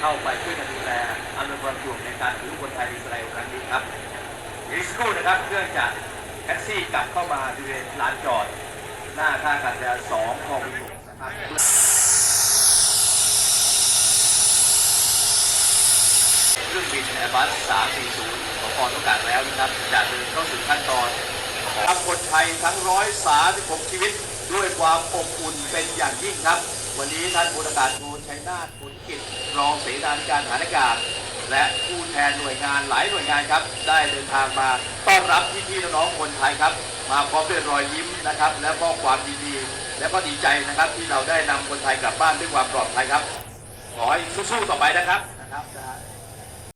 เข้าไปช่วยกันดูแลอำนวยความสะดวกในการถือคนไทยในอิสราเอลครั้งนี้ครับอีกสักครู่นะครับเครื่องจากแท็กซี่กลับเข้ามาบริเวณลานจอดหน้าท่าอากาศยาน2คลองหลวงนะครับเครื่องบินแอร์บัส340ของกองทัพอากาศแล้วนะครับจะเดินเข้าสู่ขั้นตอนของคนไทยทั้ง136ชีวิตด้วยความอบอุ่นเป็นอย่างยิ่งครับวันนี้ท่านพลอากาศโทชัยนาท ผลกิจรองเสนาธิการทหารอากาศและผู้แทนหน่วยงานหลายหน่วยงานครับได้เดินทางมาต้อนรับพี่ๆน้องๆคนไทยครับมาพร้อมด้วยรอยยิ้มนะครับและก็ความยินดีและก็ดีใจนะครับที่เราได้นำคนไทยกลับบ้านด้วยความปลอดภัยครับขอให้สู้ๆต่อไปนะครับ